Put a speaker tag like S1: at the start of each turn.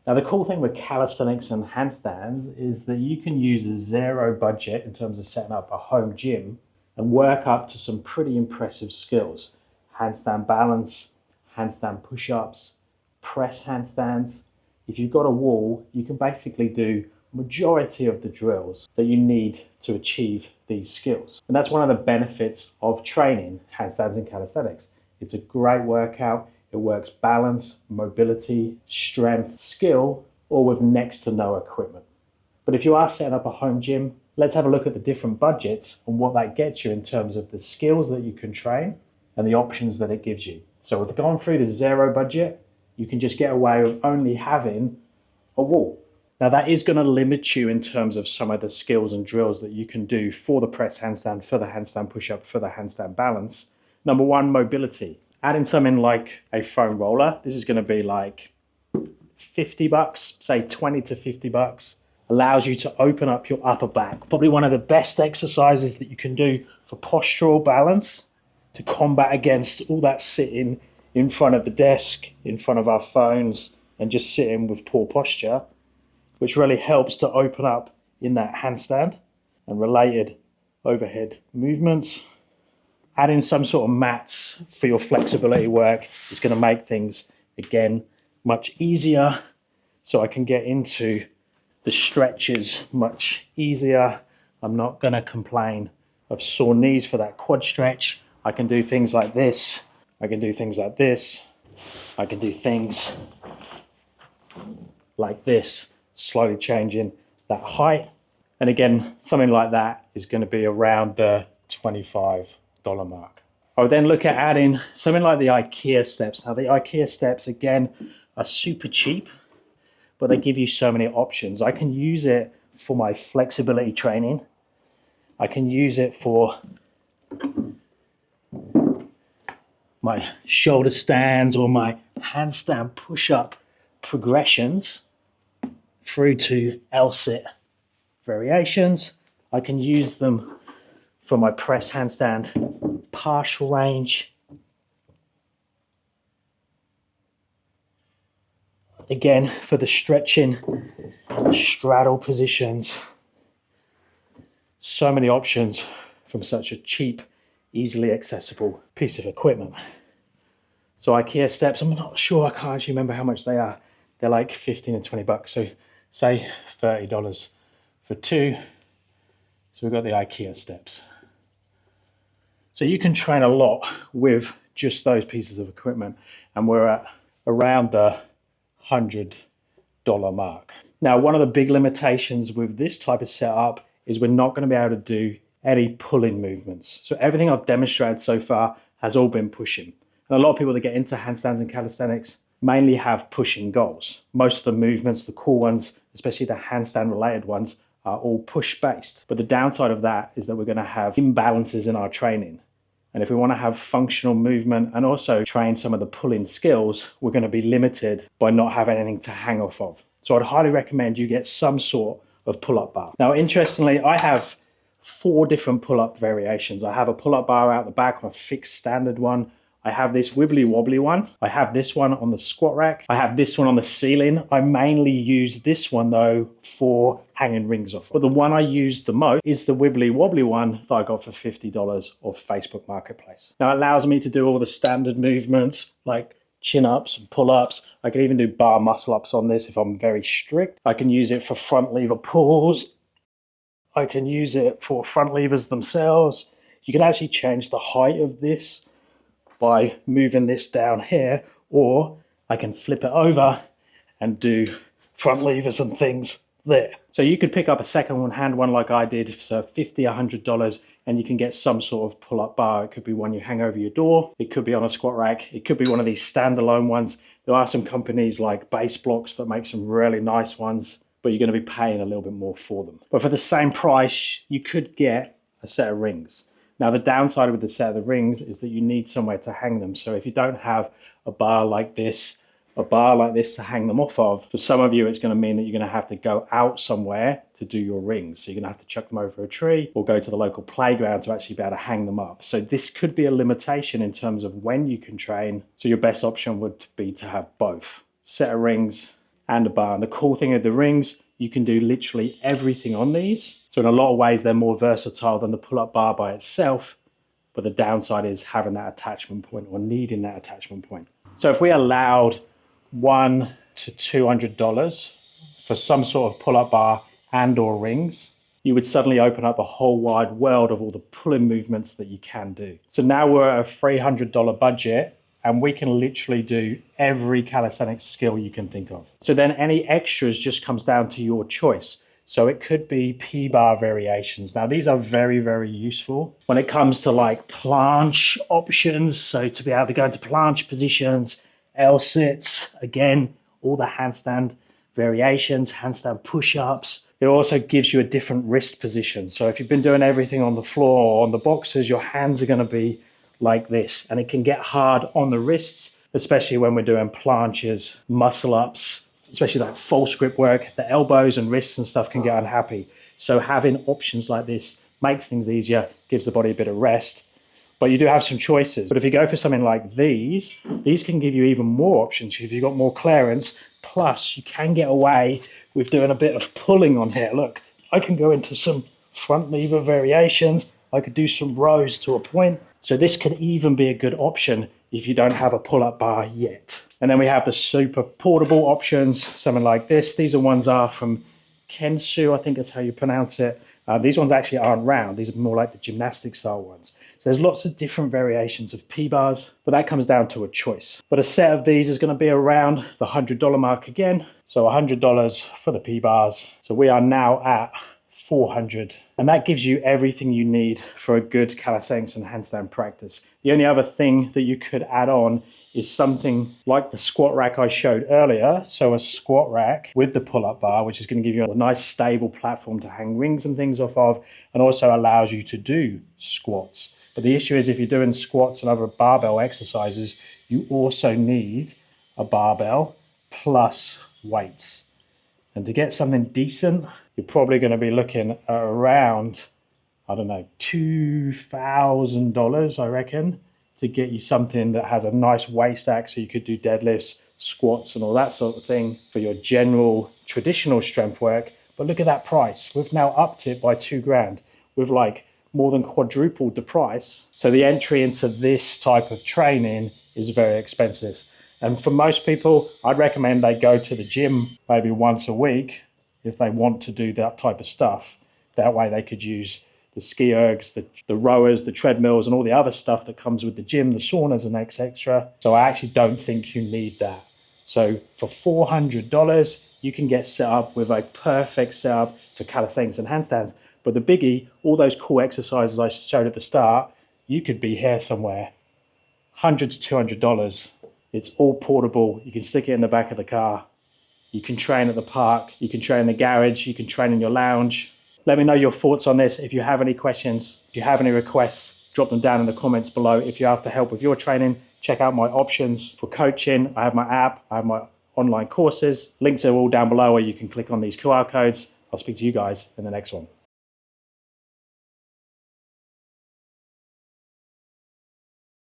S1: Now, the cool thing with calisthenics and handstands is that you can use a zero budget in terms of setting up a home gym and work up to some pretty impressive skills. Handstand balance, handstand push-ups, press handstands. If you've got a wall, you can basically do majority of the drills that you need to achieve these skills. And that's one of the benefits of training handstands and calisthenics. It's a great workout. It works balance, mobility, strength, skill, all with next to no equipment. But if you are setting up a home gym, let's have a look at the different budgets and what that gets you in terms of the skills that you can train and the options that it gives you. So with going through the zero budget, you can just get away with only having a wall. Now that is going to limit you in terms of some of the skills and drills that you can do for the press handstand, for the handstand push-up, for the handstand balance. Number one, mobility. Adding something like a foam roller, this is going to be like $50, say 20 to $50, allows you to open up your upper back. Probably one of the best exercises that you can do for postural balance to combat against all that sitting in front of the desk, in front of our phones, and just sitting with poor posture, which really helps to open up in that handstand and related overhead movements. Adding some sort of mats for your flexibility work is going to make things, again, much easier. So I can get into the stretches much easier. I'm not going to complain of sore knees for that quad stretch. I can do things like this. I can do things like this. I can do things like this, slowly changing that height. And again, something like that is going to be around the $25 mark. I would then look at adding something like the IKEA steps. Now the IKEA steps, again, are super cheap, but they give you so many options. I can use it for my flexibility training. I can use it for my shoulder stands or my handstand push-up progressions through to L-sit variations. I can use them for my press handstand partial range. Again, for the stretching, straddle positions. So many options from such a cheap, easily accessible piece of equipment. So IKEA steps, I'm not sure, I can't actually remember how much they are. They're like 15 and 20 bucks. So say $30 for two. So we've got the IKEA steps. So you can train a lot with just those pieces of equipment, and we're at around the $100 mark. Now, one of the big limitations with this type of setup is we're not going to be able to do any pulling movements. So everything I've demonstrated so far has all been pushing. And a lot of people that get into handstands and calisthenics mainly have pushing goals. Most of the movements, the cool ones, especially the handstand related ones, are all push based. But the downside of that is that we're going to have imbalances in our training. And if we want to have functional movement and also train some of the pulling skills, we're going to be limited by not having anything to hang off of. So I'd highly recommend you get some sort of pull-up bar. Now, interestingly, I have 4 different pull-up variations. I have a pull-up bar out the back on a fixed standard one. I have this wibbly wobbly one. I have this one on the squat rack. I have this one on the ceiling. I mainly use this one though for hanging rings off. But the one I use the most is the wibbly wobbly one that I got for $50 off Facebook Marketplace. Now it allows me to do all the standard movements like chin-ups and pull-ups. I can even do bar muscle-ups on this if I'm very strict. I can use it for front lever pulls. I can use it for front levers themselves. You can actually change the height of this by moving this down here, or I can flip it over and do front levers and things there. So you could pick up a second-hand one like I did for $50, $100, and you can get some sort of pull-up bar. It could be one you hang over your door. It could be on a squat rack. It could be one of these standalone ones. There are some companies like Base Blocks that make some really nice ones, but you're going to be paying a little bit more for them. But for the same price, you could get a set of rings. Now, the downside with the set of the rings is that you need somewhere to hang them. So if you don't have a bar like this to hang them off of, for some of you, it's going to mean that you're going to have to go out somewhere to do your rings. So you're going to have to chuck them over a tree or go to the local playground to actually be able to hang them up. So this could be a limitation in terms of when you can train. So your best option would be to have both set of rings and a bar. And the cool thing of the rings, you can do literally everything on these. So in a lot of ways, they're more versatile than the pull-up bar by itself. But the downside is having that attachment point or needing that attachment point. So if we allowed $100 to $200 for some sort of pull-up bar and or rings, you would suddenly open up a whole wide world of all the pulling movements that you can do. So now we're at a $300 budget and we can literally do every calisthenics skill you can think of. So then any extras just comes down to your choice. So it could be P-bar variations. Now these are very, very useful when it comes to like planche options. So to be able to go into planche positions, L-sits, again, all the handstand variations, handstand push-ups. It also gives you a different wrist position. So if you've been doing everything on the floor or on the boxes, your hands are gonna be like this. And it can get hard on the wrists, especially when we're doing planches, muscle-ups, especially like false grip work. The elbows and wrists and stuff can get unhappy. So having options like this makes things easier, gives the body a bit of rest. But you do have some choices. But if you go for something like these can give you even more options if you've got more clearance. Plus, you can get away with doing a bit of pulling on here. Look, I can go into some front lever variations. I could do some rows to a point. So this could even be a good option if you don't have a pull-up bar yet. And then we have the super portable options, something like this. These ones are from Kensu, I think that's how you pronounce it. These ones actually aren't round. These are more like the gymnastic style ones. So there's lots of different variations of P-bars, but that comes down to a choice. But a set of these is going to be around the $100 mark again. So $100 for the P-bars. So we are now at $400. And that gives you everything you need for a good calisthenics and handstand practice. The only other thing that you could add on is something like the squat rack I showed earlier. So a squat rack with the pull-up bar, which is going to give you a nice stable platform to hang rings and things off of, and also allows you to do squats. But the issue is if you're doing squats and other barbell exercises, you also need a barbell plus weights. And to get something decent, you're probably going to be looking at around, I don't know, $2,000, I reckon, to get you something that has a nice weight stack so you could do deadlifts, squats and all that sort of thing for your general traditional strength work. But look at that price. We've now upped it by $2,000. We've like more than quadrupled the price. So the entry into this type of training is very expensive. And for most people, I'd recommend they go to the gym maybe once a week if they want to do that type of stuff. That way they could use the ski ergs, the rowers, the treadmills, and all the other stuff that comes with the gym, the saunas and extra. So I actually don't think you need that. So for $400, you can get set up with a perfect setup for calisthenics and handstands. But the biggie, all those cool exercises I showed at the start, you could be here somewhere. $100 to $200. It's all portable. You can stick it in the back of the car. You can train at the park. You can train in the garage. You can train in your lounge. Let me know your thoughts on this. If you have any questions, if you have any requests, drop them down in the comments below. If you're after help with your training, check out my options for coaching. I have my app, I have my online courses. Links are all down below where you can click on these QR codes. I'll speak to you guys in the next one.